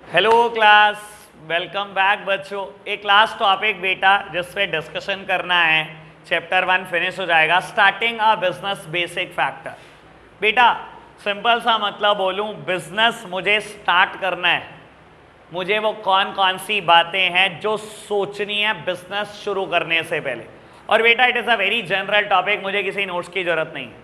Hello class, welcome back बच्चों। एक class topic बेटा जिस पे डिस्कशन करना है, चैप्टर 1 फिनिश हो जाएगा, starting a business basic factor. बेटा सिंपल सा मतलब बोलूं, बिजनेस मुझे स्टार्ट करना है, मुझे वो कौन कौन सी बातें हैं जो सोचनी है बिजनेस शुरू करने से पहले। और बेटा it is a very general topic, मुझे किसी नोट्स की जरूरत नहीं है,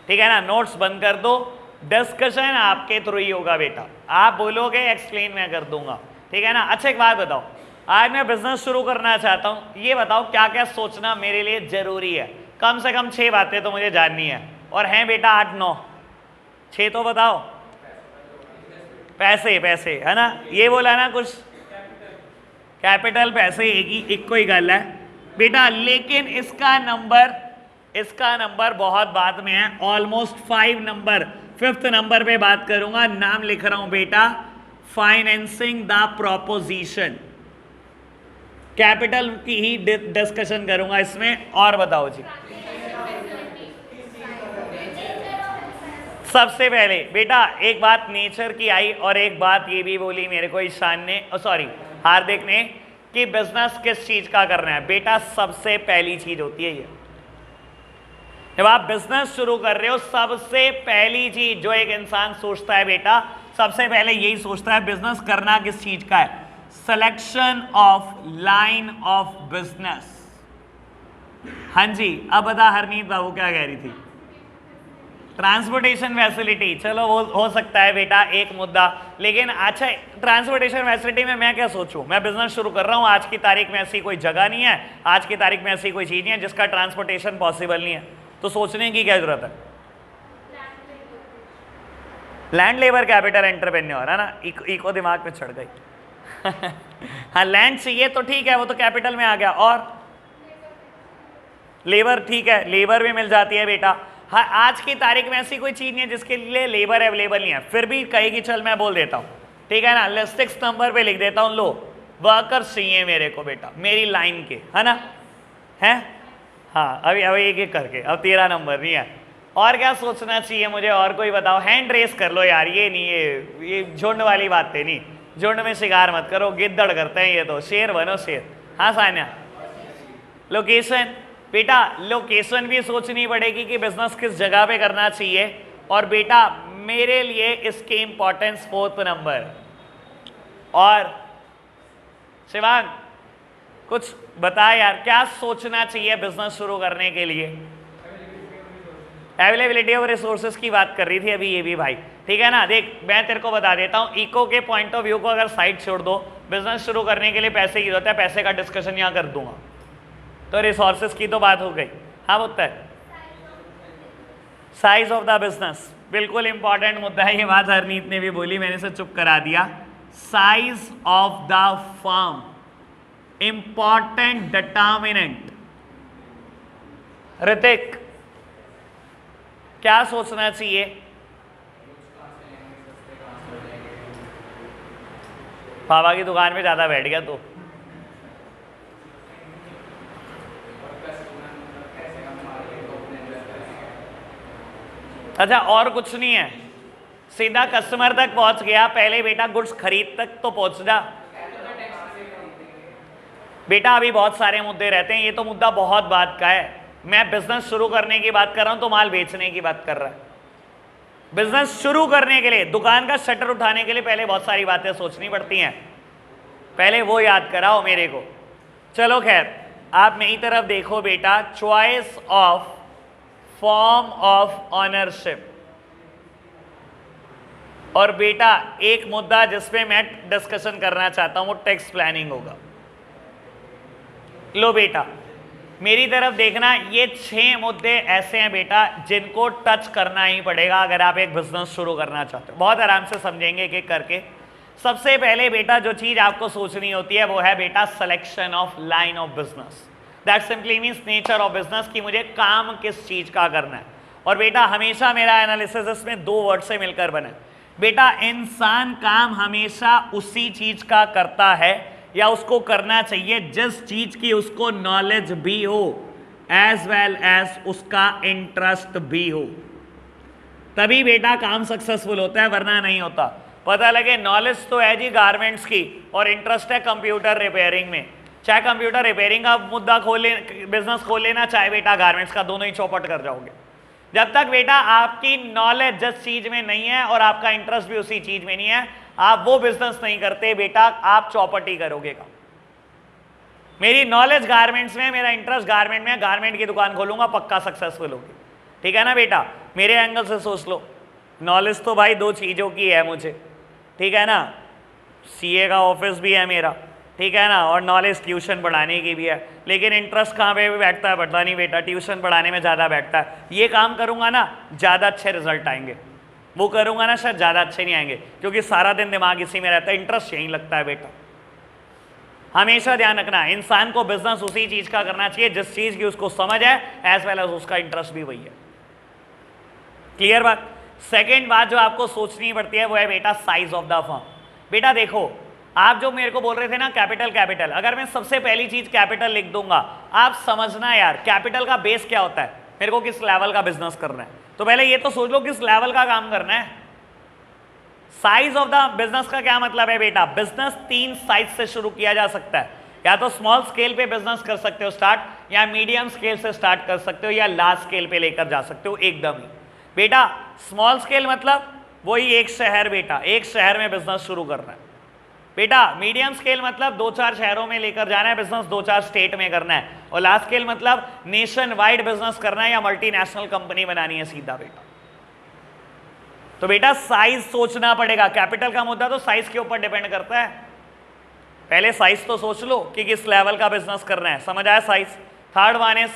ठीक है ना। नोट्स बंद कर दो, डिस्कशन आपके थ्रू ही होगा बेटा, आप बोलोगे एक्सप्लेन मैं कर दूंगा, ठीक है ना। अच्छा एक बात बताओ, आज मैं बिजनेस शुरू करना चाहता हूं, ये बताओ क्या क्या सोचना मेरे लिए जरूरी है। कम से कम 6 बातें तो मुझे जाननी है, और हैं बेटा 8-9, 6 तो बताओ। पैसे, पैसे है ना, ये बोला ना कुछ, कैपिटल पैसे एक को ही गल है बेटा। लेकिन इसका नंबर बहुत बाद में है, ऑलमोस्ट 5 नंबर, 5th नंबर पे बात करूंगा। नाम लिख रहा हूं बेटा, फाइनेंसिंग द प्रोपोजिशन। कैपिटल की ही डिस्कशन करूंगा इसमें। और बताओ जी, सबसे पहले बेटा एक बात नेचर की आई, और एक बात ये भी बोली मेरे को ईशान ने, सॉरी हार्दिक ने, कि बिजनेस किस चीज का करना है। बेटा सबसे पहली चीज होती है ये, जब आप बिजनेस शुरू कर रहे हो सबसे पहली चीज जो एक इंसान सोचता है बेटा, सबसे पहले यही सोचता है बिजनेस करना किस चीज का है। Selection of line of business. हाँ जी, अब बता हरनीत बाबू क्या कह रही थी। ट्रांसपोर्टेशन फैसिलिटी, चलो वो हो सकता है बेटा एक मुद्दा, लेकिन अच्छा ट्रांसपोर्टेशन फैसिलिटी में मैं क्या सोचूं। मैं बिजनेस शुरू कर रहा हूं, आज की तारीख में ऐसी कोई जगह नहीं है, आज की तारीख में ऐसी कोई चीज नहीं है जिसका ट्रांसपोर्टेशन पॉसिबल नहीं है, तो सोचने की क्या जरूरत है। लैंड लेबर कैपिटल एंटरप्रेन्योर है ना, इको दिमाग में चढ़ गई। हाँ लैंड चाहिए तो ठीक है, वो तो कैपिटल में आ गया। और लेबर, ठीक है लेबर भी मिल जाती है बेटा। हाँ आज की तारीख में ऐसी कोई चीज नहीं है जिसके लिए लेबर अवेलेबल नहीं है, फिर भी कहेगी चल मैं बोल देता हूँ, ठीक है ना। 6 नंबर पे लिख देता हूँ, लो वर्कर्स चाहिए मेरे को बेटा, मेरी लाइन के, है ना, है। हाँ अभी एक एक करके, अब 13 नंबर नहीं है। और क्या सोचना चाहिए मुझे, और कोई बताओ। हैंड रेस कर लो यार, ये नहीं, ये झुंड वाली बातें नहीं, झुंड में शिकार मत करो, गिद्दड़ करते हैं ये तो, शेर बनो शेर। हाँ सान्या, लोकेशन बेटा, लोकेशन भी सोचनी पड़ेगी कि बिजनेस किस जगह पे करना चाहिए। और बेटा मेरे लिए इसकी इंपॉर्टेंस 4th नंबर। और शिवांग कुछ बता यार, क्या सोचना चाहिए बिजनेस शुरू करने के लिए। अवेलेबिलिटी ऑफ रिसोर्सेज की बात कर रही थी अभी ये भी भाई, ठीक है ना। देख मैं तेरे को बता देता हूँ, इको के पॉइंट ऑफ व्यू को अगर साइड छोड़ दो, बिजनेस शुरू करने के लिए पैसे की जरूरत है, पैसे का डिस्कशन यहाँ कर दूंगा, तो रिसोर्सेज की तो बात हो गई। हाँ मुद्दा है साइज ऑफ द बिजनेस, बिल्कुल इंपॉर्टेंट मुद्दा है, ये बात हरनीत ने भी बोली, मैंने इसे चुप करा दिया। Size of the firm important determinant. Hrithik क्या सोचना चाहिए। पापा की दुकान पे ज्यादा बैठ गया तो। अच्छा और कुछ नहीं है, सीधा कस्टमर तक पहुंच गया, पहले बेटा गुड्स खरीद तक तो पहुंच जा बेटा। अभी बहुत सारे मुद्दे रहते हैं, ये तो मुद्दा बहुत बात का है। मैं बिजनेस शुरू करने की बात कर रहा हूं, तो माल बेचने की बात कर रहा है। बिजनेस शुरू करने के लिए, दुकान का शटर उठाने के लिए पहले बहुत सारी बातें सोचनी पड़ती हैं, पहले वो याद कराओ मेरे को। चलो खैर, आप मेरी तरफ देखो बेटा, choice of form of ownership. और बेटा एक मुद्दा जिसपे मैं डिस्कशन करना चाहता हूं वो टैक्स प्लानिंग होगा। लो बेटा मेरी तरफ देखना, ये 6 मुद्दे ऐसे हैं बेटा जिनको टच करना ही पड़ेगा अगर आप एक बिजनेस शुरू करना चाहते हो। बहुत आराम से समझेंगे एक एक करके। सबसे पहले बेटा जो चीज आपको सोचनी होती है वो है बेटा selection of line of business. That simply means nature of business, कि मुझे काम किस चीज का करना है। और बेटा हमेशा मेरा एनालिसिस इसमें 2 वर्ड से मिलकर बना है बेटा, इंसान काम हमेशा उसी चीज का करता है या उसको करना चाहिए जिस चीज की उसको नॉलेज भी हो, एज वेल एज उसका इंटरेस्ट भी हो, तभी बेटा काम सक्सेसफुल होता है, वरना नहीं होता। पता लगे नॉलेज तो है जी गारमेंट्स की और इंटरेस्ट है कंप्यूटर रिपेयरिंग में, चाहे कंप्यूटर रिपेयरिंग का मुद्दा खोले, बिजनेस खोल लेना, चाहे बेटा गारमेंट्स का, दोनों ही चौपट कर जाओगे। जब तक बेटा आपकी नॉलेज जिस चीज में नहीं है और आपका इंटरेस्ट भी उसी चीज में नहीं है, आप वो बिजनेस नहीं करते बेटा, आप चौपट ही करोगे काम। मेरी नॉलेज गारमेंट्स में, मेरा इंटरेस्ट गारमेंट में, गारमेंट की दुकान खोलूंगा, पक्का सक्सेसफुल होगी। ठीक है ना बेटा, मेरे एंगल से सोच लो। नॉलेज तो भाई दो चीजों की है मुझे, ठीक है ना, सीए का ऑफिस भी है मेरा, ठीक है ना, और नॉलेज ट्यूशन पढ़ाने की भी है, लेकिन इंटरेस्ट कहाँ पे बैठता है पता नहीं बेटा, ट्यूशन पढ़ाने में ज़्यादा बैठता है। ये काम करूँगा ना ज़्यादा अच्छे रिजल्ट आएंगे, वो करूँगा ना शायद ज़्यादा अच्छे नहीं आएंगे, क्योंकि सारा दिन दिमाग इसी में रहता है, इंटरेस्ट यहीं लगता है बेटा। हमेशा ध्यान रखना, इंसान को बिजनेस उसी चीज़ का करना चाहिए जिस चीज़ की उसको समझ है, एज वेल एज उसका इंटरेस्ट भी वही है। क्लियर बात। सेकेंड बात जो आपको सोचनी पड़ती है वो है बेटा साइज ऑफ द फर्म। बेटा देखो, आप जो मेरे को बोल रहे थे ना कैपिटल कैपिटल, अगर मैं सबसे पहली चीज कैपिटल लिख दूंगा, आप समझना यार कैपिटल का बेस क्या होता है, मेरे को किस लेवल का बिजनेस करना है, तो पहले ये तो सोच लो किस लेवल का काम करना है। साइज ऑफ द बिजनेस का क्या मतलब है बेटा, बिजनेस 3 साइज से शुरू किया जा सकता है, या तो स्मॉल स्केल पे बिजनेस कर सकते हो स्टार्ट, या मीडियम स्केल से स्टार्ट कर सकते हो, या लार्ज स्केल पे लेकर जा सकते हो एकदम ही। बेटा स्मॉल स्केल मतलब वही एक शहर, बेटा एक शहर में बिजनेस शुरू करना है। बेटा मीडियम स्केल मतलब 2-4 शहरों में लेकर जाना है बिजनेस, 2-4 स्टेट में करना है, और लार्ज स्केल मतलब नेशन वाइड बिजनेस करना है या मल्टीनेशनल कंपनी बनानी है सीधा बेटा। तो बेटा साइज सोचना पड़ेगा, कैपिटल का मुद्दा तो साइज के ऊपर डिपेंड करता है। पहले साइज तो सोच लो कि किस लेवल का बिजनेस करना है, समझ आया size. Third one is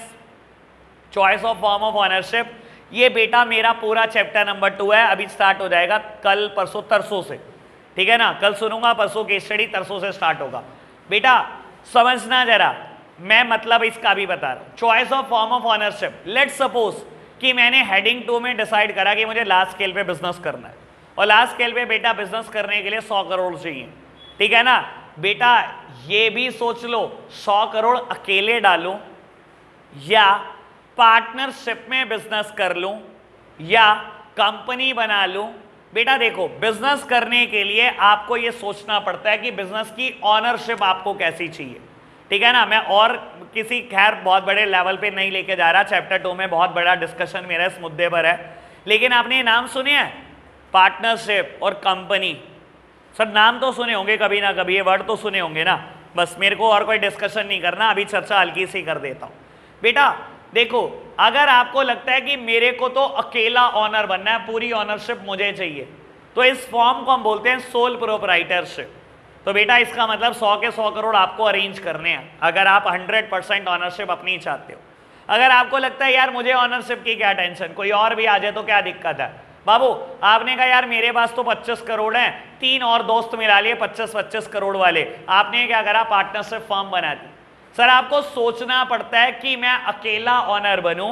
choice of form of ownership. ये बेटा मेरा पूरा चैप्टर नंबर 2 है, अभी स्टार्ट हो जाएगा कल परसों तरसों से, ठीक है ना, कल सुनूंगा, परसों की स्टडी, तरसों से स्टार्ट होगा। बेटा समझना जरा, मैं मतलब इसका भी बता रहा हूं। Choice of form of ownership, let suppose कि मैंने हेडिंग 2 में डिसाइड करा कि मुझे लार्ज स्केल पे बिजनेस करना है, और लार्ज स्केल पे बेटा बिजनेस करने के लिए 100 करोड़ चाहिए, ठीक है ना। बेटा ये भी सोच लो 100 करोड़ अकेले डालूं या पार्टनरशिप में बिजनेस कर लूं या कंपनी बना लूं। बेटा देखो, बिजनेस करने के लिए आपको यह सोचना पड़ता है कि बिजनेस की ऑनरशिप आपको कैसी चाहिए, ठीक है ना। मैं और किसी खैर बहुत बड़े लेवल पे नहीं लेके जा रहा, चैप्टर 2 में बहुत बड़ा डिस्कशन मेरा इस मुद्दे पर है, लेकिन आपने ये नाम सुने हैं पार्टनरशिप और कंपनी, सर नाम तो सुने होंगे कभी ना कभी, ये वर्ड तो सुने होंगे ना। बस मेरे को और कोई डिस्कशन नहीं करना, अभी चर्चा हल्की सी कर देता हूं। बेटा देखो, अगर आपको लगता है कि मेरे को तो अकेला ऑनर बनना है, पूरी ऑनरशिप मुझे चाहिए, तो इस फॉर्म को हम बोलते हैं सोल प्रोप्राइटरशिप। तो बेटा इसका मतलब 100 के 100 करोड़ आपको अरेंज करने हैं अगर आप 100% ऑनरशिप अपनी चाहते हो। अगर आपको लगता है यार मुझे ऑनरशिप की क्या टेंशन, कोई और भी आ जाए तो क्या दिक्कत है, बाबू आपने कहा यार मेरे पास तो 25 करोड़ हैं, 3 और दोस्त मिला लिए 25-25 करोड़ वाले, आपने क्या करा, पार्टनरशिप फॉर्म बना दी। सर आपको सोचना पड़ता है कि मैं अकेला ऑनर बनूं,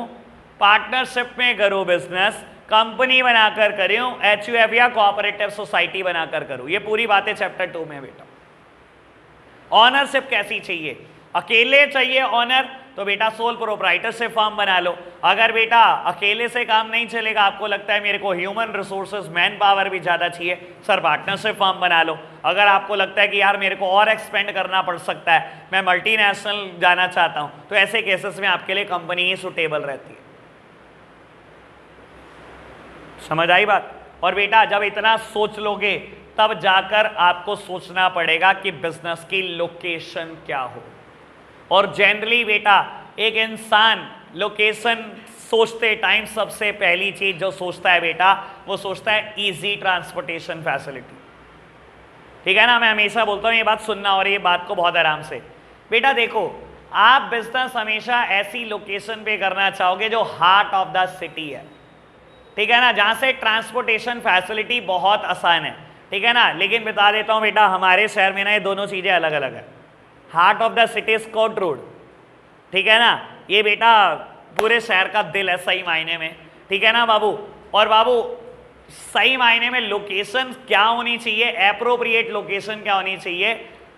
पार्टनरशिप में करूं बिजनेस, कंपनी बनाकर करूं, HUF या कोऑपरेटिव सोसाइटी बनाकर करूं, ये पूरी बातें चैप्टर 2 में बेटा। ऑनरशिप कैसी चाहिए, अकेले चाहिए ऑनर, तो बेटा सोल प्रोप्राइटरशिप फॉर्म बना लो। अगर बेटा अकेले से काम नहीं चलेगा, आपको लगता है मेरे को ह्यूमन रिसोर्सेज मैन पावर भी ज़्यादा चाहिए, सर पार्टनरशिप फॉर्म बना लो। अगर आपको लगता है कि यार मेरे को और एक्सपेंड करना पड़ सकता है, मैं मल्टीनेशनल जाना चाहता हूं, तो ऐसे केसेस में आपके लिए कंपनी ही सुटेबल रहती है। समझ आई बात। और बेटा जब इतना सोच लोगे तब जाकर आपको सोचना पड़ेगा कि बिजनेस की लोकेशन क्या हो। और जनरली बेटा एक इंसान लोकेशन सोचते टाइम सबसे पहली चीज जो सोचता है बेटा, वो सोचता है इजी ट्रांसपोर्टेशन फैसिलिटी, ठीक है ना। मैं हमेशा बोलता हूं ये बात सुनना, और ये बात को बहुत आराम से। बेटा देखो, आप बिजनेस हमेशा ऐसी लोकेशन पे करना चाहोगे जो हार्ट ऑफ द सिटी है, ठीक है ना, जहां से ट्रांसपोर्टेशन फैसिलिटी बहुत आसान है, ठीक है ना। लेकिन बता देता हूं बेटा, हमारे शहर में ना ये दोनों चीजें अलग अलग है। Heart of the city is court road, ठीक है ना, ये बेटा पूरे शहर का दिल है सही मायने में, ठीक है ना बाबू। और बाबू सही मायने में लोकेशन क्या होनी चाहिए, एप्रोप्रिएट लोकेशन क्या होनी चाहिए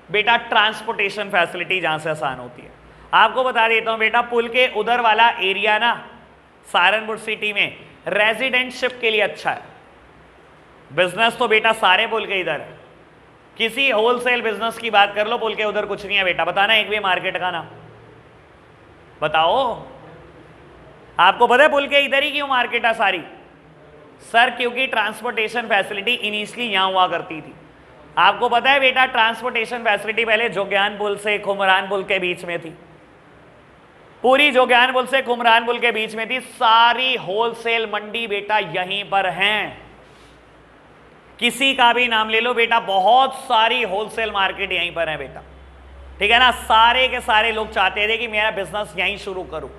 बेटा, ट्रांसपोर्टेशन फैसिलिटी जहां से आसान होती है। आपको बता देता हूं बेटा, पुल के उधर वाला एरिया ना सहारनपुर सिटी में रेजिडेंटशिप के लिए अच्छा है, बिजनेस तो बेटा सारे पुल के इधर है, किसी होलसेल बिजनेस की बात कर लो, पुल के उधर कुछ नहीं है बेटा। बताना एक भी मार्केट का नाम बताओ। आपको पता है पुल के इधर ही क्यों मार्केट है सारी? सर क्योंकि ट्रांसपोर्टेशन फैसिलिटी इनिशियली यहां हुआ करती थी। आपको पता है बेटा ट्रांसपोर्टेशन फैसिलिटी पहले जोग्यान पुल से कुमरान पुल के बीच में थी, पूरी जोग्यान पुल से कुमरान पुल के बीच में थी। सारी होलसेल मंडी बेटा यहीं पर हैं, किसी का भी नाम ले लो बेटा, बहुत सारी होलसेल मार्केट यहीं पर है बेटा, ठीक है ना। सारे के सारे लोग चाहते थे कि मेरा बिजनेस यहीं शुरू करूं।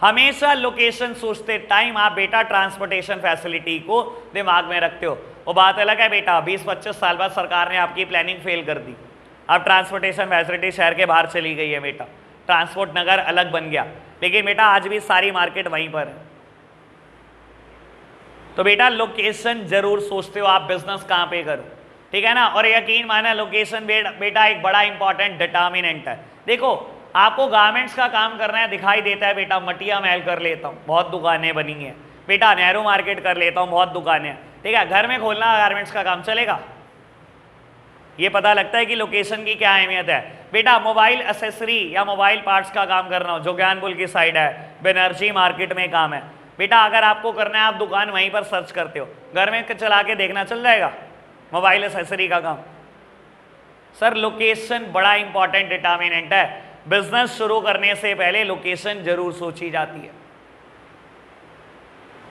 हमेशा लोकेशन सोचते टाइम आप बेटा ट्रांसपोर्टेशन फैसिलिटी को दिमाग में रखते हो। वो बात अलग है बेटा, 20-25 साल बाद सरकार ने आपकी प्लानिंग फेल कर दी, अब ट्रांसपोर्टेशन फैसिलिटी शहर के बाहर चली गई है बेटा, ट्रांसपोर्ट नगर अलग बन गया, लेकिन बेटा आज भी सारी मार्केट वहीं पर है। तो बेटा लोकेशन जरूर सोचते हो आप बिजनेस कहां पे करो, ठीक है ना। और यकीन माना लोकेशन बेटा एक बड़ा इंपॉर्टेंट डिटर्मिनेंट है। देखो आपको गारमेंट्स का काम करना है, दिखाई देता है बेटा मटिया महल कर लेता हूँ, बहुत दुकानें बनी हैं बेटा, नेहरू मार्केट कर लेता हूँ, बहुत दुकानें, ठीक है। घर में खोलना गारमेंट्स का काम चलेगा? ये पता लगता है कि लोकेशन की क्या अहमियत है बेटा। मोबाइल एसेसरी या मोबाइल पार्ट्स का काम करना हो, जोग्यान पुल की साइड है, बनर्जी मार्केट में काम है बेटा, अगर आपको करना है आप दुकान वहीं पर सर्च करते हो, घर में चला के देखना चल जाएगा मोबाइल एसेसरी का काम। सर लोकेशन बड़ा इंपॉर्टेंट डिटर्मिनेंट है, बिजनेस शुरू करने से पहले लोकेशन जरूर सोची जाती है,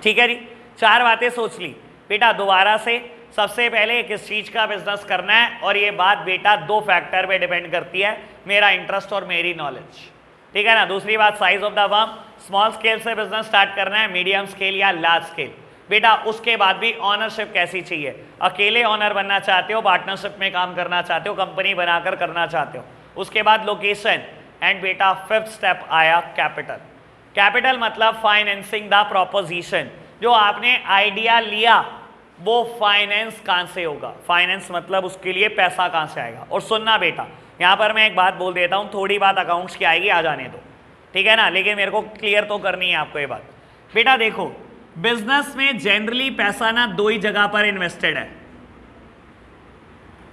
ठीक है जी। 4 बातें सोच ली बेटा दोबारा से। सबसे पहले किस चीज का बिजनेस करना है, और ये बात बेटा 2 फैक्टर पे डिपेंड करती है, मेरा इंटरेस्ट और मेरी नॉलेज, ठीक है ना। दूसरी बात size of the firm, small scale से बिजनेस स्टार्ट करना है, मीडियम स्केल या लार्ज स्केल बेटा। उसके बाद भी ऑनरशिप कैसी चाहिए, अकेले ऑनर बनना चाहते हो, पार्टनरशिप में काम करना चाहते हो, कंपनी बनाकर करना चाहते हो। उसके बाद लोकेशन, एंड बेटा 5th स्टेप आया कैपिटल। कैपिटल मतलब फाइनेंसिंग द प्रोपोजिशन, जो आपने आइडिया लिया वो फाइनेंस कहां से होगा, फाइनेंस मतलब उसके लिए पैसा कहां से आएगा। और सुनना बेटा यहां पर मैं एक बात बोल देता हूं, थोड़ी बात अकाउंट्स की आएगी, आ जाने दो, ठीक है ना, लेकिन मेरे को क्लियर तो करनी है आपको ये बात। बेटा देखो बिजनेस में जनरली पैसा ना 2 ही जगह पर इन्वेस्टेड है,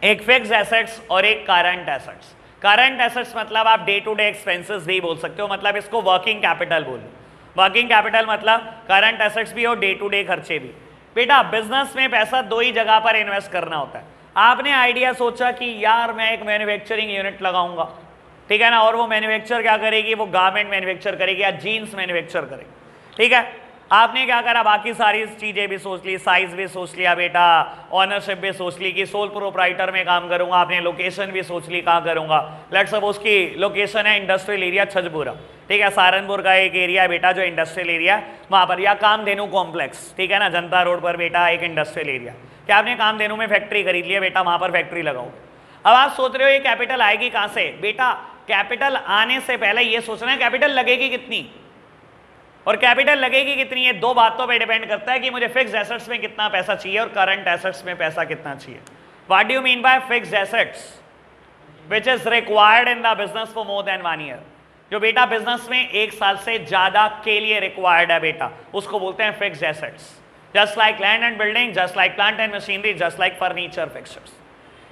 एक फिक्स एसेट्स और एक करंट एसेट्स। करंट एसेट्स मतलब आप डे टू डे एक्सपेंसेस भी बोल सकते हो, मतलब इसको वर्किंग कैपिटल बोलो। वर्किंग कैपिटल मतलब करंट एसेट्स भी और डे टू डे खर्चे भी। बेटा बिजनेस में पैसा 2 ही जगह पर इन्वेस्ट करना होता है। आपने आइडिया सोचा कि यार मैं एक मैन्युफैक्चरिंग यूनिट लगाऊंगा, ठीक है ना, और वो मैन्युफैक्चर क्या करेगी, वो गारमेंट मैन्युफैक्चर करेगी या जीन्स मैन्युफैक्चर करेगी, ठीक है। आपने क्या करा, बाकी सारी चीजें भी सोच ली, साइज भी सोच लिया बेटा, ऑनरशिप भी सोच ली कि सोल प्रोप्राइटर में काम करूंगा, आपने लोकेशन भी सोच ली कहाँ करूंगा। लेट्स सपोज की लोकेशन है इंडस्ट्रियल एरिया छजपुरा, ठीक है, सहारनपुर का एक एरिया है बेटा जो इंडस्ट्रियल एरिया वहां पर, या कामधेनु कॉम्प्लेक्स, ठीक है ना, जनता रोड पर बेटा एक इंडस्ट्रियल एरिया। क्या आपने कामधेनु में फैक्ट्री खरीद लिया बेटा, वहां पर फैक्ट्री लगाओ। अब आप सोच रहे हो ये कैपिटल आएगी कहां से बेटा, कैपिटल आने से पहले ये सोचना है कैपिटल लगेगी कितनी, और कैपिटल लगेगी कितनी, ये 2 बातों पे डिपेंड करता है कि मुझे फिक्स एसेट्स में कितना पैसा चाहिए और करंट एसेट्स में पैसा कितना चाहिए। What do you mean by fix assets? Which is required in the business for more than 1 year, जो बेटा बिजनेस में 1 साल से ज्यादा के लिए रिक्वायर्ड है बेटा, उसको बोलते हैं fix assets. Just like land and building, just like plant and machinery, just like furniture fixtures,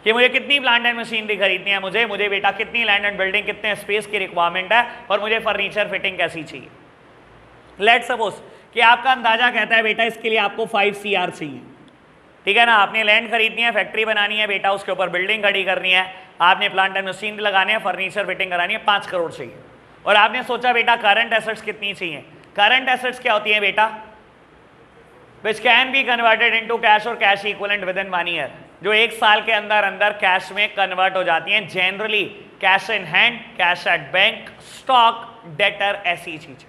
कि मुझे कितनी प्लांट एंड मशीनरी खरीदनी है, मुझे बेटा कितनी लैंड एंड बिल्डिंग, कितने स्पेस की रिक्वायरमेंट है, और मुझे फर्नीचर फिटिंग कैसी चाहिए। लेट्स सपोज कि आपका अंदाजा कहता है बेटा इसके लिए आपको 5 CR चाहिए, ठीक है ना, आपने लैंड खरीदनी है, फैक्ट्री बनानी है बेटा, उसके ऊपर बिल्डिंग खड़ी करनी है, आपने प्लांट एंड मशीन लगाने हैं, फर्नीचर फिटिंग करानी है, 5 करोड़ चाहिए। और आपने सोचा बेटा करंट एसेट्स कितनी चाहिए। करंट एसेट्स क्या होती है बेटा, which can be converted into cash और cash equivalent within 1 year, जो 1 साल के अंदर अंदर कैश में कन्वर्ट हो जाती हैं। Generally cash in hand, cash at bank, stock, debtor, ऐसी चीजें,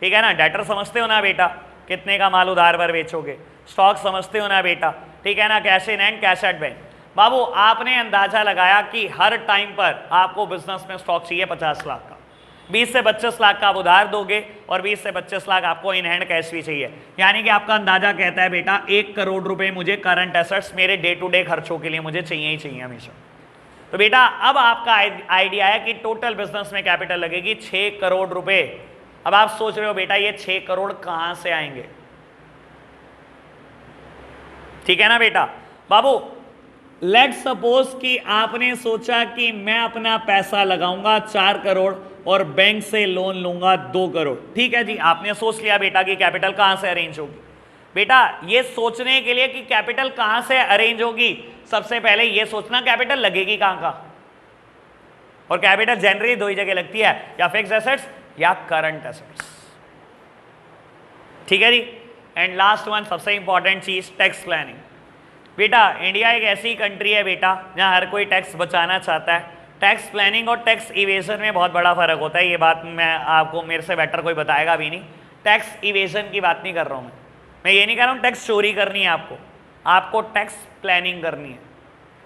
ठीक है ना। डेटर समझते हो ना बेटा, कितने का माल उधार पर बेचोगे। स्टॉक समझते हो ना बेटा, ठीक है ना, cash in hand, cash at bank. बाबू आपने अंदाजा लगाया कि हर टाइम पर आपको बिजनेस में स्टॉक चाहिए 50 लाख का, 20 से 25 लाख का आप उधार दोगे और 20 से 25 लाख आपको इन हैंड कैश भी चाहिए, यानी कि आपका अंदाजा कहता है बेटा 1 करोड़ रुपए मुझे करंट एसेट्स मेरे डे टू डे खर्चों के लिए मुझे चाहिए ही चाहिए हमेशा। तो बेटा अब आपका आइडिया है कि टोटल बिजनेस में कैपिटल लगेगी 6 करोड़ रुपए। अब आप सोच रहे हो बेटा ये 6 करोड़ कहां से आएंगे, ठीक है ना बेटा। बाबू लेट सपोज कि आपने सोचा कि मैं अपना पैसा लगाऊंगा 4 करोड़ और बैंक से लोन लूंगा 2 करोड़। ठीक है जी, आपने सोच लिया बेटा कि कैपिटल कहां से अरेंज होगी। बेटा ये सोचने के लिए कि कैपिटल कहां से अरेंज होगी, सबसे पहले ये सोचना कैपिटल लगेगी कहां का। और कैपिटल जनरली 2 ही जगह लगती है, या फिक्स्ड एसेट्स या करंट एसेट्स। ठीक है जी। एंड लास्ट वन, सबसे इंपॉर्टेंट चीज, टैक्स प्लानिंग। बेटा इंडिया एक ऐसी कंट्री है बेटा जहां हर कोई टैक्स बचाना चाहता है। टैक्स प्लानिंग और टैक्स इवेजन में बहुत बड़ा फर्क होता है। ये बात मैं आपको, मेरे से बेटर कोई बताएगा भी नहीं। टैक्स इवेजन की बात नहीं कर रहा हूं मैं ये नहीं कह रहा हूं टैक्स चोरी करनी है आपको टैक्स प्लानिंग करनी है।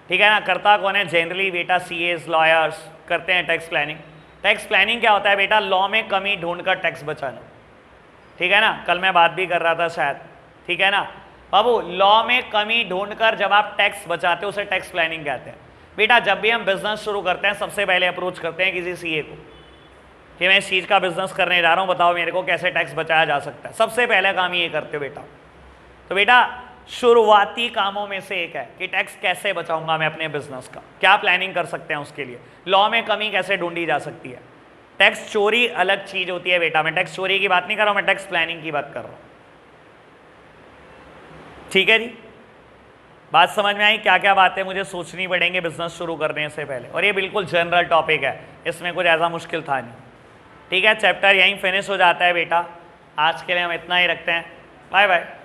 ठीक है ना। करता कौन है? जनरली बेटा सीएस, लॉयर्स करते हैं टैक्स प्लानिंग। टैक्स प्लानिंग क्या होता है बेटा? लॉ में कमी ढूंढकर टैक्स बचाना। ठीक है ना, कल मैं बात भी कर रहा था शायद। ठीक है ना बाबू, लॉ में कमी ढूंढकर जब आप टैक्स बचाते हो उसे टैक्स प्लानिंग कहते हैं। बेटा जब भी हम बिजनेस शुरू करते हैं सबसे पहले अप्रोच करते हैं किसी सीए को कि मैं इस चीज़ का बिजनेस करने जा रहा हूँ, बताओ मेरे को कैसे टैक्स बचाया जा सकता है। सबसे पहले काम ये करते हो बेटा। तो बेटा शुरुआती कामों में से एक है कि टैक्स कैसे बचाऊंगा मैं अपने बिजनेस का, क्या प्लानिंग कर सकते हैं उसके लिए, लॉ में कमी कैसे ढूंढी जा सकती है। टैक्स चोरी अलग चीज होती है बेटा, मैं टैक्स चोरी की बात नहीं कर रहा हूं, मैं टैक्स प्लानिंग की बात कर रहा हूं। ठीक है जी, बात समझ में आई? क्या क्या बातें मुझे सोचनी पड़ेंगी बिजनेस शुरू करने से पहले, और ये बिल्कुल जनरल टॉपिक है, इसमें कुछ ऐसा मुश्किल था नहीं। ठीक है, चैप्टर यहीं फिनिश हो जाता है बेटा। आज के लिए हम इतना ही रखते हैं। Bye bye.